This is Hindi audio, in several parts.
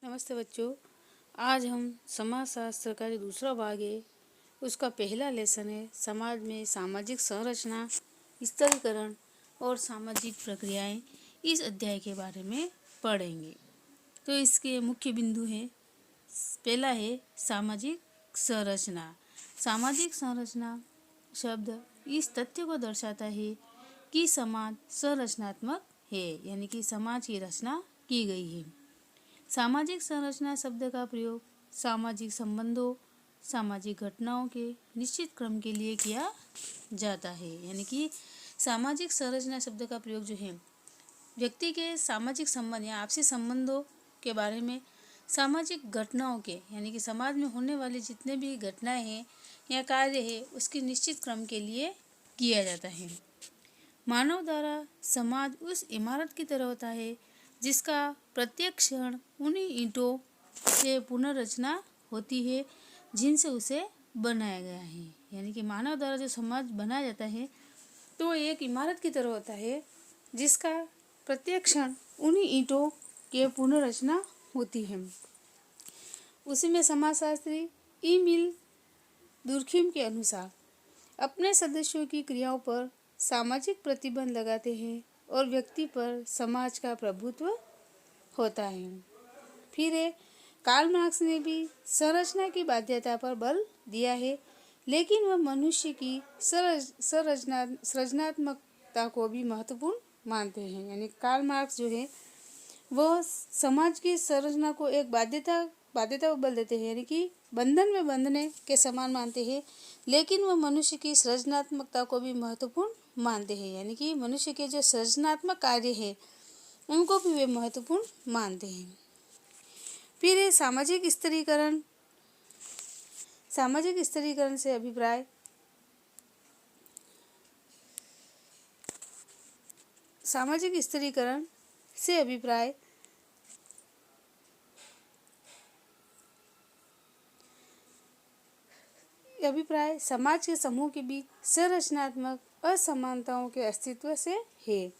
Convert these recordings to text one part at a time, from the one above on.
नमस्ते बच्चों। आज हम समाज शास्त्र का जो दूसरा भाग है उसका पहला लेसन है समाज में सामाजिक संरचना, स्तरीकरण और सामाजिक प्रक्रियाएं। इस अध्याय के बारे में पढ़ेंगे। तो इसके मुख्य बिंदु हैं। पहला है सामाजिक संरचना। सामाजिक संरचना शब्द इस तथ्य को दर्शाता है कि समाज संरचनात्मक है, यानी कि समाज की रचना की गई है। सामाजिक संरचना शब्द का प्रयोग सामाजिक संबंधों, सामाजिक घटनाओं के निश्चित क्रम के लिए किया जाता है। यानी कि सामाजिक संरचना शब्द का प्रयोग जो है व्यक्ति के सामाजिक संबंध या आपसी संबंधों के बारे में, सामाजिक घटनाओं के यानी कि समाज में होने वाली जितने भी घटनाएं हैं या कार्य है उसकी निश्चित क्रम के लिए किया जाता है। मानव द्वारा समाज उस इमारत की तरह होता है जिसका प्रत्येक क्षण उन्हीं ईंटों से पुनर्रचना होती है जिनसे उसे बनाया गया है। यानी कि मानव द्वारा जो समाज बनाया जाता है तो एक इमारत की तरह होता है जिसका प्रत्येक क्षण उन्हीं ईंटों के पुनर्रचना होती है। उसी में समाजशास्त्री एमिल दुर्खिम के अनुसार अपने सदस्यों की क्रियाओं पर सामाजिक प्रतिबंध लगाते हैं और व्यक्ति पर समाज का प्रभुत्व होता है। फिर कार्ल मार्क्स ने भी संरचना की बाध्यता पर बल दिया है, लेकिन वह मनुष्य की सृजनात्मकता को भी महत्वपूर्ण मानते हैं। यानी कार्ल मार्क्स जो है वह समाज की संरचना को एक बाध्यता पर बल देते हैं, यानी कि बंधन में बंधने के समान मानते हैं, लेकिन वह मनुष्य की सृजनात्मकता को भी महत्वपूर्ण मानते हैं। यानी कि मनुष्य के जो सृजनात्मक कार्य है उनको भी वे महत्वपूर्ण मानते हैं। फिर सामाजिक स्तरीकरण। सामाजिक स्तरीकरण से अभिप्राय सामाजिक स्तरीकरण से अभिप्राय समाज के समूह के बीच संरचनात्मक असमानताओं के अस्तित्व से है,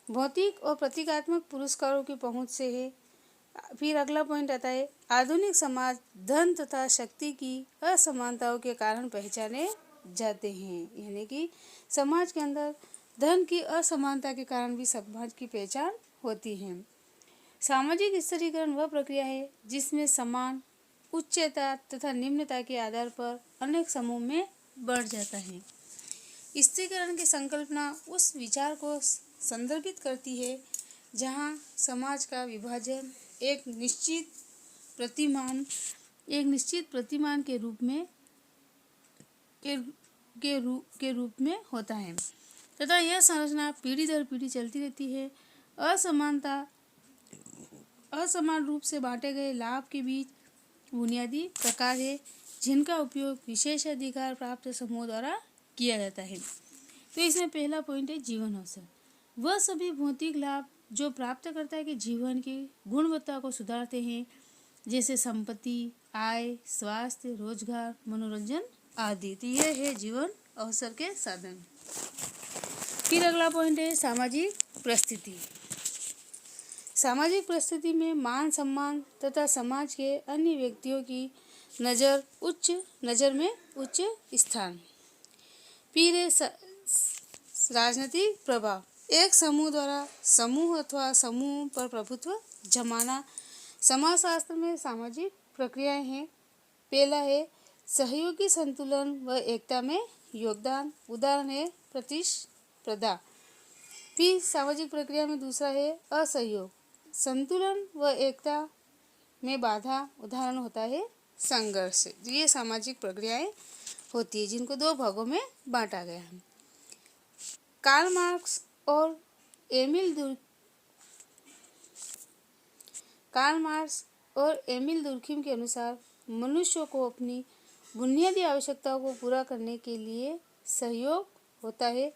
भौतिक और प्रतीकात्मक पुरस्कारों की पहुंच से है। फिर अगला पॉइंट आता है आधुनिक समाज धन तथा शक्ति की असमानताओं के कारण पहचाने जाते हैं। यानी कि समाज के अंदर धन की असमानता के कारण भी समाज की पहचान होती है। सामाजिक स्तरीकरण वह प्रक्रिया है जिसमें समान उच्चता तथा निम्नता के आधार पर अनेक समूह में बढ़ जाता है। स्तरीकरण की संकल्पना उस विचार को संदर्भित करती है जहाँ समाज का विभाजन एक निश्चित प्रतिमान के रूप में होता है तथा यह संरचना पीढ़ी दर पीढ़ी चलती रहती है। असमान रूप से बांटे गए लाभ के बीच बुनियादी प्रकार है जिनका उपयोग विशेषाधिकार प्राप्त समूह द्वारा किया जाता है। तो इसमें पहला पॉइंट है जीवन अवसर। वह सभी भौतिक लाभ जो प्राप्तकर्ता के जीवन की गुणवत्ता को सुधारते हैं, जैसे संपत्ति, आय, स्वास्थ्य, रोजगार, मनोरंजन आदि। तो यह है जीवन अवसर के साधन। फिर अगला पॉइंट है सामाजिक परिस्थिति। सामाजिक परिस्थिति में मान सम्मान तथा समाज के अन्य व्यक्तियों की नज़र में उच्च स्थान। फिर राजनीतिक प्रभाव। एक समूह द्वारा समूह अथवा समूह पर प्रभुत्व जमाना। समाजशास्त्र में सामाजिक प्रक्रियाएं हैं। पहला है सहयोगी संतुलन व एकता में योगदान, उदाहरण है प्रतिस्पर्धा। फिर सामाजिक प्रक्रिया में दूसरा है असहयोग, संतुलन व एकता में बाधा, उदाहरण होता है संघर्ष। ये सामाजिक प्रक्रियाएं होती है जिनको दो भागों में बांटा गया है। कार्ल मार्क्स और एमिल दुर्खिम के अनुसार मनुष्यों को अपनी बुनियादी आवश्यकताओं को पूरा करने के लिए सहयोग होता है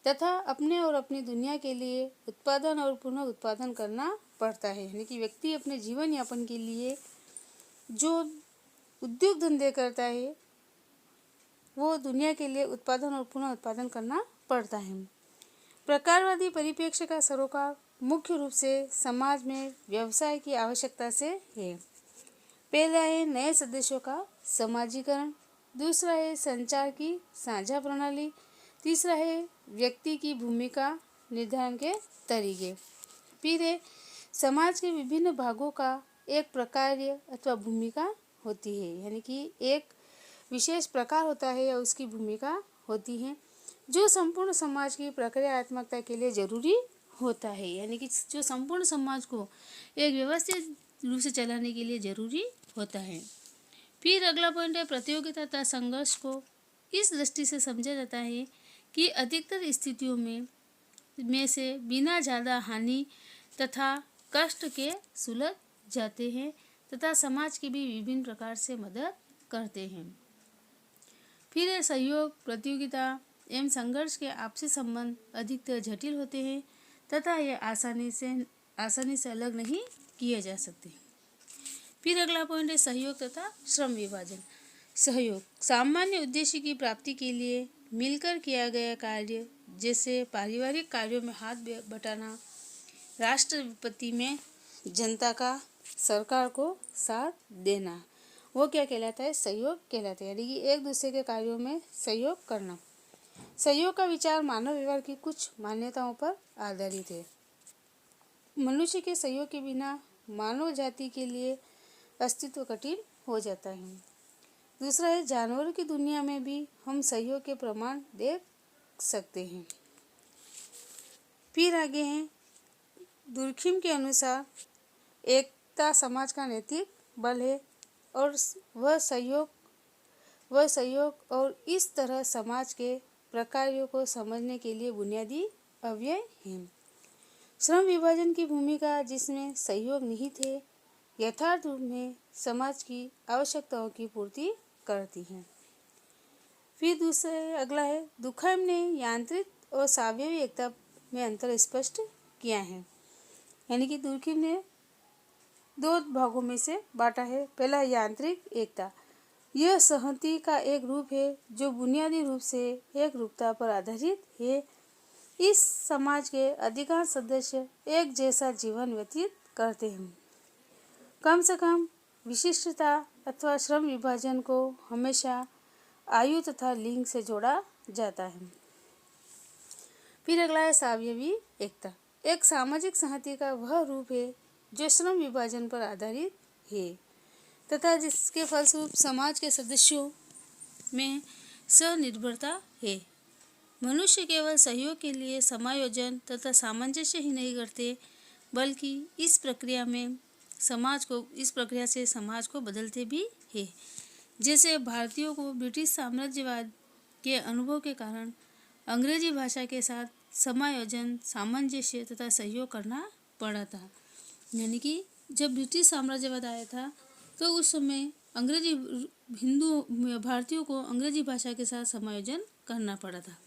तथा अपने और अपनी दुनिया के लिए उत्पादन और पुनः उत्पादन करना पड़ता है। यानी कि व्यक्ति अपने जीवन यापन के लिए जो उद्योग धंधे करता है वो दुनिया के लिए उत्पादन और पुनः उत्पादन करना पड़ता है। प्रकारवादी परिप्रेक्ष्य का सरोकार मुख्य रूप से समाज में व्यवसाय की आवश्यकता से है। पहला है नए सदस्यों का समाजीकरण, दूसरा है संचार की साझा प्रणाली, तीसरा है व्यक्ति की भूमिका निर्धारण के तरीके। फिर है समाज के विभिन्न भागों का एक प्रकार अथवा भूमिका होती है, यानी कि एक विशेष प्रकार होता है या उसकी भूमिका होती है जो संपूर्ण समाज की प्रक्रियात्मकता के लिए जरूरी होता है, यानी कि जो संपूर्ण समाज को एक व्यवस्थित रूप से चलाने के लिए जरूरी होता है। फिर अगला पॉइंट है प्रतियोगिता तथा संघर्ष को इस दृष्टि से समझा जाता है कि अधिकतर स्थितियों में से बिना ज़्यादा हानि तथा कष्ट के सुलझ जाते हैं तथा समाज की भी विभिन्न प्रकार से मदद करते हैं। फिर है सहयोग, प्रतियोगिता एवं संघर्ष के आपसी संबंध अधिकतर जटिल होते हैं तथा ये आसानी से अलग नहीं किए जा सकते। फिर अगला पॉइंट है सहयोग तथा श्रम विभाजन। सहयोग सामान्य उद्देश्य की प्राप्ति के लिए मिलकर किया गया कार्य, जैसे पारिवारिक कार्यों में हाथ बटाना, राष्ट्र विपत्ति में जनता का सरकार को साथ देना, वो क्या कहलाता है? सहयोग कहलाता है, यानी कि एक दूसरे के कार्यों में सहयोग करना। सहयोग का विचार मानव व्यवहार की कुछ मान्यताओं पर आधारित है। मनुष्य के सहयोग के बिना मानव जाति के लिए अस्तित्व कठिन हो जाता है। दूसरा है जानवरों की दुनिया में भी हम सहयोग के प्रमाण देख सकते हैं। फिर आगे हैं दुर्खिम के अनुसार एकता समाज का नैतिक बल है और वह सहयोग और इस तरह समाज के प्रकारों को समझने के लिए बुनियादी अवयव है। श्रम विभाजन की भूमिका, जिसमें सहयोग निहित है, यथार्थ रूप में समाज की आवश्यकताओं की पूर्ति करती है। फिर दूसरा अगला है दुर्खिम ने यांत्रिक और स्वाभाविक एकता में अंतर स्पष्ट किया है, यानी कि दुर्खिम ने दो भागों में से बांटा है। पहला यांत्रिक एकता, यह संहति का एक रूप है जो बुनियादी रूप से एक रूपता पर आधारित है। इस समाज के अधिकांश सदस्य एक जैसा जीवन व्यतीत करते हैं। कम से कम विशिष्टता अथवा श्रम विभाजन को हमेशा आयु तथा लिंग से जोड़ा जाता है। फिर अगला है स्वाभाविक एकता, एक सामाजिक संहति का वह रूप है जो श्रम विभाजन पर आधारित है तथा जिसके फलस्वरूप समाज के सदस्यों में स्वनिर्भरता है। मनुष्य केवल सहयोग के लिए समायोजन तथा सामंजस्य ही नहीं करते, बल्कि इस प्रक्रिया से समाज को बदलते भी है। जैसे भारतीयों को ब्रिटिश साम्राज्यवाद के अनुभव के कारण अंग्रेजी भाषा के साथ समायोजन, सामंजस्य तथा सहयोग करना पड़ा था। यानी कि जब ब्रिटिश साम्राज्यवाद आया था तो उस समय भारतीयों को अंग्रेजी भाषा के साथ समायोजन करना पड़ा था,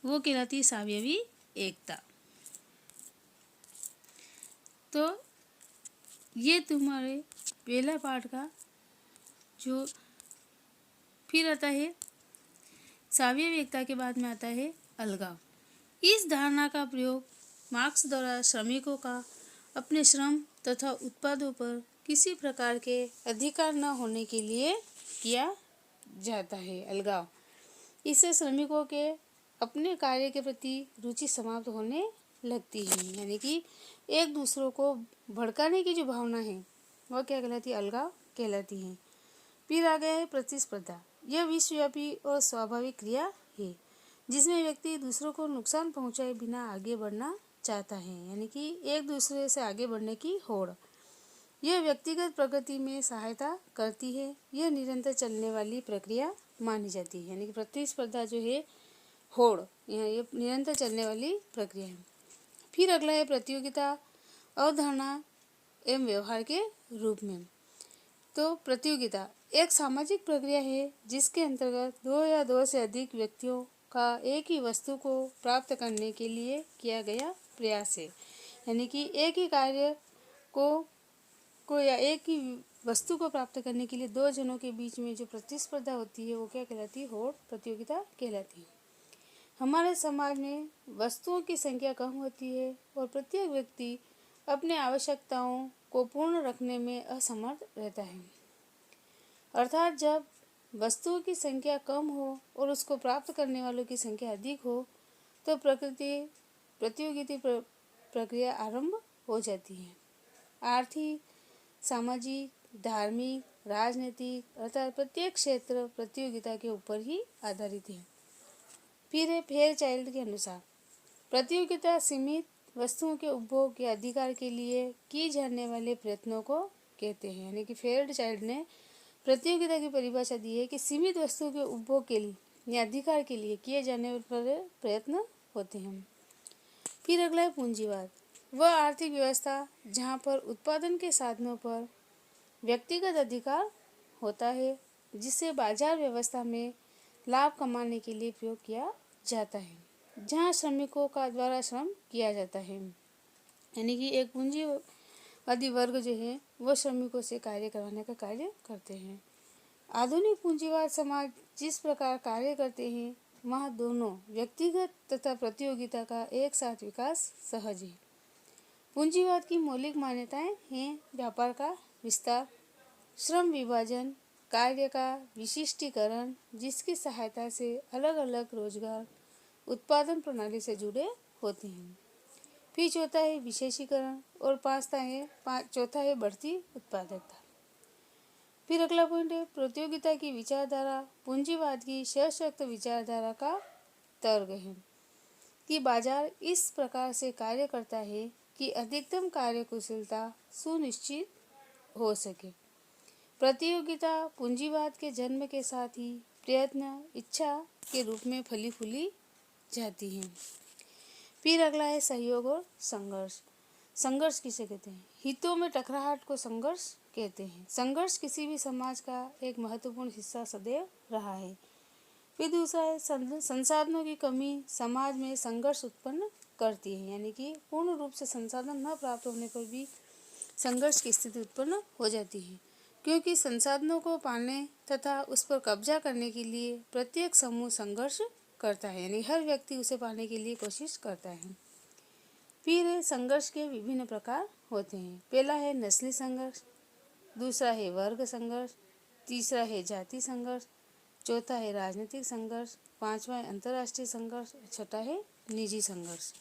वो कहलाती है स्वाभाविक एकता। तो ये तुम्हारे पहला पाठ का जो फिर आता है स्वाभाविक एकता के बाद में आता है अलगाव। इस धारणा का प्रयोग मार्क्स द्वारा श्रमिकों का अपने श्रम तथा उत्पादों पर किसी प्रकार के अधिकार न होने के लिए किया जाता है। अलगाव, इससे श्रमिकों के अपने कार्य के प्रति रुचि समाप्त होने लगती है, यानी कि एक दूसरों को भड़काने की जो भावना है वह क्या कहलाती है? अलगाव कहलाती है। फिर आ गया है प्रतिस्पर्धा, यह विश्वव्यापी और स्वाभाविक क्रिया है जिसमें व्यक्ति दूसरों को नुकसान पहुंचाए बिना आगे बढ़ना चाहता है, यानी कि एक दूसरे से आगे बढ़ने की होड़। यह व्यक्तिगत प्रगति में सहायता करती है। यह निरंतर चलने वाली प्रक्रिया मानी जाती है, यानी कि प्रतिस्पर्धा जो है होड़, ये निरंतर चलने वाली प्रक्रिया है। फिर अगला है प्रतियोगिता अवधारणा एवं व्यवहार के रूप में। तो प्रतियोगिता एक सामाजिक प्रक्रिया है जिसके अंतर्गत दो या दो से अधिक व्यक्तियों का एक ही वस्तु को प्राप्त करने के लिए किया गया प्रयास है, यानी कि एक ही कार्य को या एक ही वस्तु को प्राप्त करने के लिए दो जनों के बीच में जो प्रतिस्पर्धा होती है वो क्या कहलाती है? होड़, प्रतियोगिता कहलाती है। हमारे समाज में वस्तुओं की संख्या कम होती है और प्रत्येक व्यक्ति अपने आवश्यकताओं को पूर्ण रखने में असमर्थ रहता है। अर्थात जब वस्तुओं की संख्या कम हो और उसको प्राप्त करने वालों की संख्या अधिक हो तो प्रतियोगिता प्रक्रिया आरंभ हो जाती है। आर्थिक, सामाजिक, धार्मिक, राजनीतिक अर्थात प्रत्येक क्षेत्र प्रतियोगिता के ऊपर ही आधारित है। फिर है फेयरचाइल्ड के अनुसार प्रतियोगिता सीमित वस्तुओं के उपभोग या अधिकार के लिए की जाने वाले प्रयत्नों को कहते हैं। यानी कि फेयरचाइल्ड ने प्रतियोगिता की परिभाषा दी है कि सीमित वस्तुओं के उपभोग के लिए या अधिकार के लिए किए जाने वाले प्रयत्न होते हैं। फिर अगला है पूंजीवाद। वह आर्थिक व्यवस्था जहाँ पर उत्पादन के साधनों पर व्यक्तिगत अधिकार होता है जिसे बाजार व्यवस्था में लाभ कमाने के लिए प्रयोग किया जाता है, जहाँ श्रमिकों का द्वारा श्रम किया जाता है। यानी कि एक पूंजीवादी वर्ग जो है वह श्रमिकों से कार्य करवाने का कार्य करते हैं। आधुनिक पूंजीवाद समाज जिस प्रकार कार्य करते हैं वहाँ दोनों व्यक्तिगत तथा प्रतियोगिता का एक साथ विकास सहज है। पूंजीवाद की मौलिक मान्यताएं हैं व्यापार का विस्तार, श्रम विभाजन, कार्य का विशिष्टीकरण जिसकी सहायता से अलग अलग रोजगार उत्पादन प्रणाली से जुड़े होते हैं। फिर चौथा है विशेषीकरण और चौथा है बढ़ती उत्पादकता। फिर अगला पॉइंट है प्रतियोगिता की विचारधारा। पूंजीवाद की सशक्त विचारधारा का तर्क है कि बाजार इस प्रकार से कार्य करता है कि अधिकतम कार्यकुशलता सुनिश्चित हो सके। प्रतियोगिता पूंजीवाद के जन्म के साथ ही प्रयत्न इच्छा के रूप में फली फूली जाती है। फिर अगला है सहयोग और संघर्ष। संघर्ष किसे कहते हैं? हितों में टकराहट को संघर्ष कहते हैं। संघर्ष किसी भी समाज का एक महत्वपूर्ण हिस्सा सदैव रहा है। फिर दूसरा है संसाधनों की कमी समाज में संघर्ष उत्पन्न करती है। यानी कि पूर्ण रूप से संसाधन न प्राप्त होने पर भी संघर्ष की स्थिति उत्पन्न हो जाती है, क्योंकि संसाधनों को पाने तथा उस पर कब्जा करने के लिए प्रत्येक समूह संघर्ष करता है। यानी हर व्यक्ति उसे पाने के लिए कोशिश करता है। फिर संघर्ष के विभिन्न प्रकार होते हैं। पहला है नस्ली संघर्ष, दूसरा है वर्ग संघर्ष, तीसरा है जाति संघर्ष, चौथा है राजनीतिक संघर्ष, पांचवा है अंतर्राष्ट्रीय संघर्ष, छठा है निजी संघर्ष।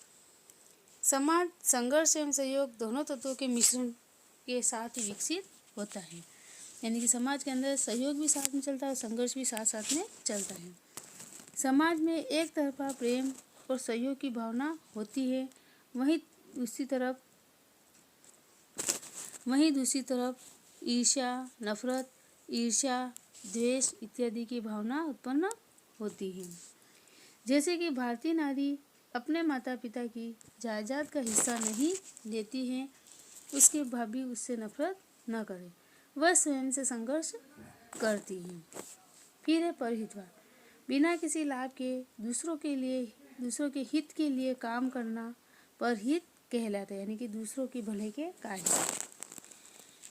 समाज संघर्ष एवं सहयोग दोनों तत्वों के मिश्रण के साथ ही विकसित होता है। यानी कि समाज के अंदर सहयोग भी साथ में चलता है, संघर्ष भी साथ साथ में चलता है। समाज में एक तरफा प्रेम और सहयोग की भावना होती है, वहीं दूसरी तरफ ईर्ष्या, नफरत, ईर्ष्या, द्वेष इत्यादि की भावना उत्पन्न होती है। जैसे कि भारतीय नारी अपने माता पिता की जायदाद का हिस्सा नहीं लेती है, उसके भाभी उससे नफरत न करे, वह स्वयं से संघर्ष करती है। फिर है परहितवाद। बिना किसी लाभ के दूसरों के हित के लिए काम करना परहित कहलाता है। यानी कि दूसरों के भले के कार्य।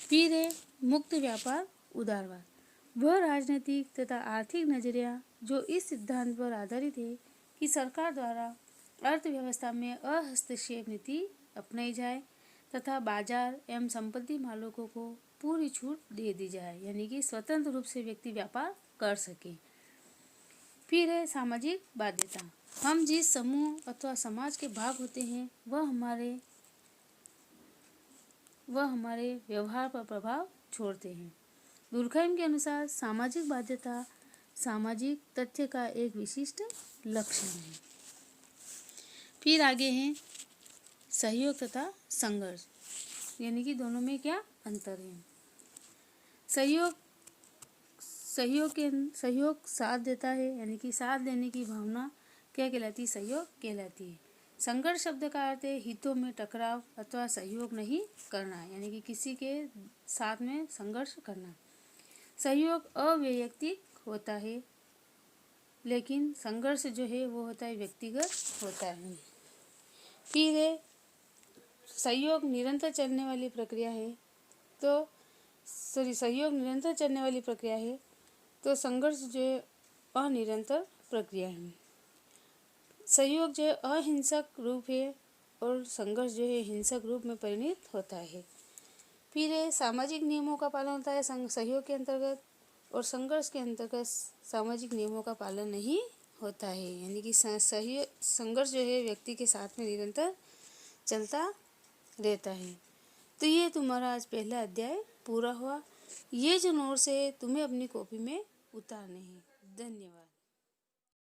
फिर है मुक्त व्यापार उदारवाद। वह राजनीतिक तथा आर्थिक नजरिया जो इस सिद्धांत पर आधारित है कि सरकार द्वारा अर्थव्यवस्था में अहस्तक्षेप नीति अपनाई जाए तथा बाजार एवं संपत्ति मालिकों को पूरी छूट दे दी जाए, यानी कि स्वतंत्र रूप से व्यक्ति व्यापार कर सके। फिर है सामाजिक बाध्यता। हम जिस समूह अथवा समाज के भाग होते हैं वह हमारे व्यवहार पर प्रभाव छोड़ते हैं। दुर्कheim के अनुसार सामाजिक बाध्यता सामाजिक तथ्य का एक विशिष्ट लक्षण है। फिर आगे हैं सहयोग तथा संघर्ष, यानी कि दोनों में क्या अंतर है। सहयोग साथ देता है, यानी कि साथ देने की भावना क्या कहलाती है? सहयोग कहलाती है। संघर्ष शब्द का अर्थ है हितों में टकराव अथवा सहयोग नहीं करना, यानी कि किसी के साथ में संघर्ष करना। सहयोग अवैयक्तिक होता है, लेकिन संघर्ष जो है वो होता है व्यक्तिगत होता है। फिर है सहयोग निरंतर चलने वाली प्रक्रिया है, तो संघर्ष जो है अनिरंतर प्रक्रिया है। सहयोग जो है अहिंसक रूप है और संघर्ष जो है हिंसक रूप में परिणत होता है। फिर सामाजिक नियमों का पालन होता है सहयोग के अंतर्गत, और संघर्ष के अंतर्गत सामाजिक नियमों का पालन नहीं होता है। यानी कि संघर्ष जो है व्यक्ति के साथ में निरंतर चलता रहता है। तो ये तुम्हारा आज पहला अध्याय पूरा हुआ। ये जो नोट्स है तुम्हें अपनी कॉपी में उतारने हैं। धन्यवाद।